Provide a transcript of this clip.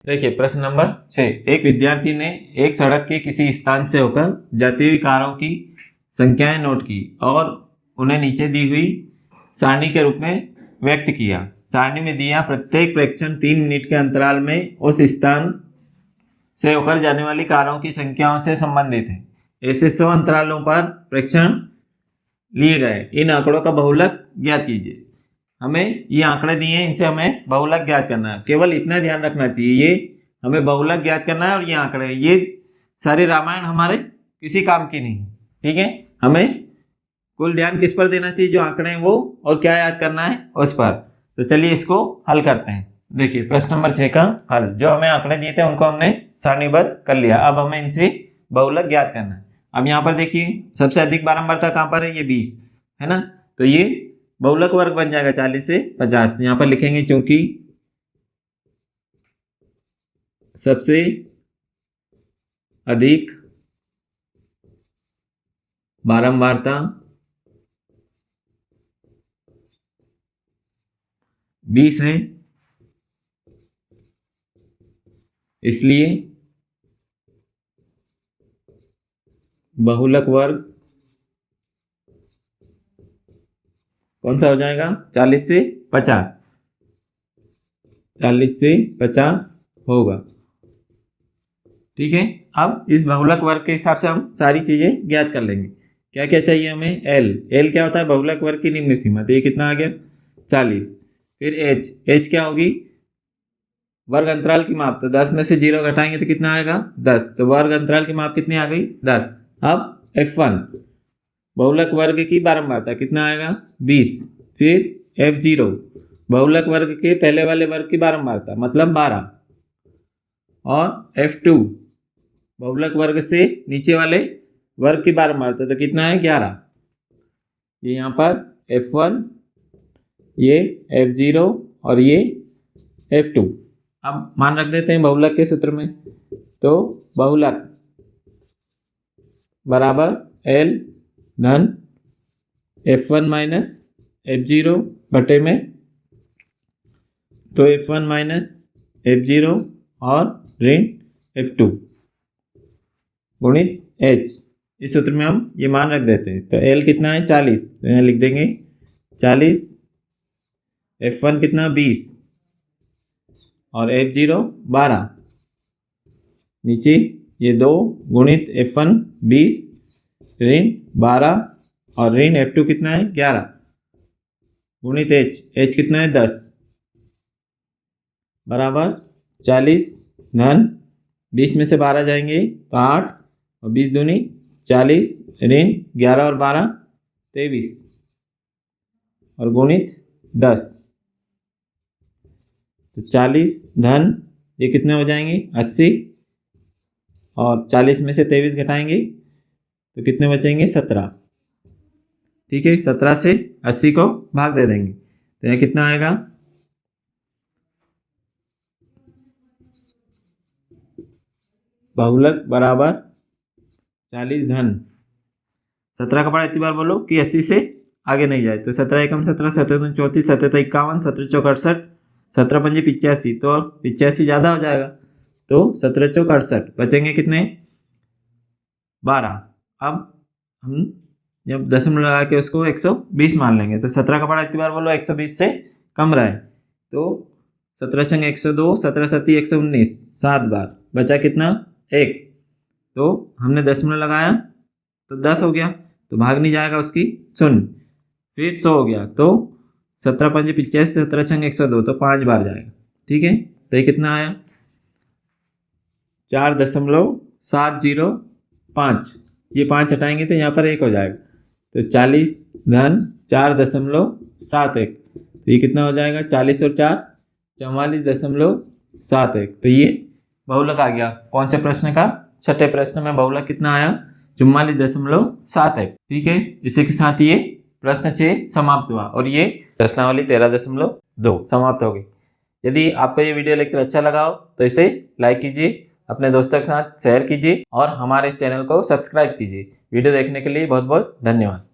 देखिए प्रश्न नंबर 6, एक विद्यार्थी ने एक सड़क के किसी स्थान से होकर जाती हुई कारों की संख्याएं नोट की और उन्हें नीचे दी हुई सारणी के रूप में व्यक्त किया। सारणी में दिया प्रत्येक प्रेक्षण 3 मिनट के अंतराल में उस स्थान से होकर जाने वाली कारों की संख्याओं से संबंधित है। ऐसे 100 अंतरालों पर प्रेक्षण लिए गए। इन आंकड़ों का बहुलक ज्ञात कीजिए। हमें ये आंकड़े दिए हैं, इनसे हमें बहुलक ज्ञात करना है। केवल इतना ध्यान रखना चाहिए, ये हमें बहुलक ज्ञात करना है और ये आंकड़े, ये सारे रामायण हमारे किसी काम की नहीं है। ठीक है, हमें कुल ध्यान किस पर देना चाहिए, जो आंकड़े हैं वो, और क्या याद करना है उस पर। तो चलिए इसको हल करते हैं। देखिए प्रश्न नंबर 6 का हल। जो हमें आंकड़े दिए थे उनको हमने सारणीबद्ध कर लिया। अब हमें इनसे बहुलक ज्ञात करना है। अब यहाँ पर देखिए सबसे अधिक बारंबारता कहाँ पर है, ये 20 है ना, तो ये बहुलक वर्ग बन जाएगा 40 से 50। यहाँ पर लिखेंगे क्योंकि सबसे अधिक बारंबारता 20 है, इसलिए बहुलक वर्ग कौन सा हो जाएगा, 40 से 50, 40 से 50 होगा। ठीक है, अब इस बहुलक वर्ग के हिसाब से हम सारी चीजें ज्ञात कर लेंगे। क्या क्या चाहिए हमें, एल क्या होता है, बहुलक वर्ग की निम्न सीमा, तो ये कितना आ गया 40। फिर एच क्या होगी, वर्ग अंतराल की माप, तो 10 में से 0 घटाएंगे तो कितना आएगा 10, तो वर्ग अंतराल की माप कितनी आ गई 10। अब F1 बहुलक वर्ग की बारंबारता कितना आएगा 20। फिर F0 बहुलक वर्ग के पहले वाले वर्ग की बारंबारता मतलब 12। और F2 बहुलक वर्ग से नीचे वाले वर्ग की बारंबारता, तो कितना है 11। ये यहाँ पर F1, ये F0 और ये F2। अब मान रख देते हैं बहुलक के सूत्र में, तो बहुलक बराबर L धन F1 माइनस F0 बटे में, तो F1 माइनस F0 और ऋण F2 गुणित H। इस सूत्र में हम ये मान रख देते हैं, तो L कितना है 40, तो यहाँ लिख देंगे 40, F1 कितना 20 और F0 12, नीचे ये 2 गुणित F1 20 ऋण 12 और ऋण F2 कितना है 11 गुणित H कितना है 10 बराबर 40 धन 20 में से 12 जाएंगे तो 8 और 20 दूनी 40 ऋण 11 और 12 23 और गुणित 10, तो 40 धन ये कितने हो जाएंगे 80 और 40 में से 23 घटाएंगे तो कितने बचेंगे 17। ठीक है, 17 से 80 को भाग दे देंगे तो यह कितना आएगा, बहुलक बराबर 40 धन 17 का बड़ा इतनी बार बोलो कि 80 से आगे नहीं जाए, तो 17 एकम 17, 17 34, 17 51, 17 चौक 68, 17 पंजे 85, तो 85 ज़्यादा हो जाएगा, तो 17 चौक 68 बचेंगे कितने 12। अब हम जब दशमलव लगा के उसको 120 मान लेंगे, तो 17 का बड़ा इतनी बार बोलो 120 से कम रहे, तो 17 छंग 102, 17 सती 119, 7 बार बचा कितना 1, तो हमने दशमलव लगाया तो 10 हो गया, तो भाग नहीं जाएगा उसकी 0, फिर 100 हो गया, तो 17 पंजे 85, 17 छंग 102, तो 5 बार जाएगा। ठीक है, तो ये कितना आया 4.705, ये 5 हटाएंगे तो यहाँ पर 1 हो जाएगा, तो 40 धन 4.71, तो ये कितना हो जाएगा 40 और 4 44.71, तो ये बहुलक आ गया। कौन से प्रश्न का, छठे प्रश्न में बहुलक कितना आया 44.71। ठीक है, इसी के साथ ये प्रश्न 6 समाप्त हुआ और ये प्रश्नावली 13.2 समाप्त हो गई। यदि आपको ये वीडियो लेक्चर अच्छा लगा हो तो इसे लाइक कीजिए, अपने दोस्तों के साथ शेयर कीजिए और हमारे इस चैनल को सब्सक्राइब कीजिए। वीडियो देखने के लिए बहुत बहुत धन्यवाद।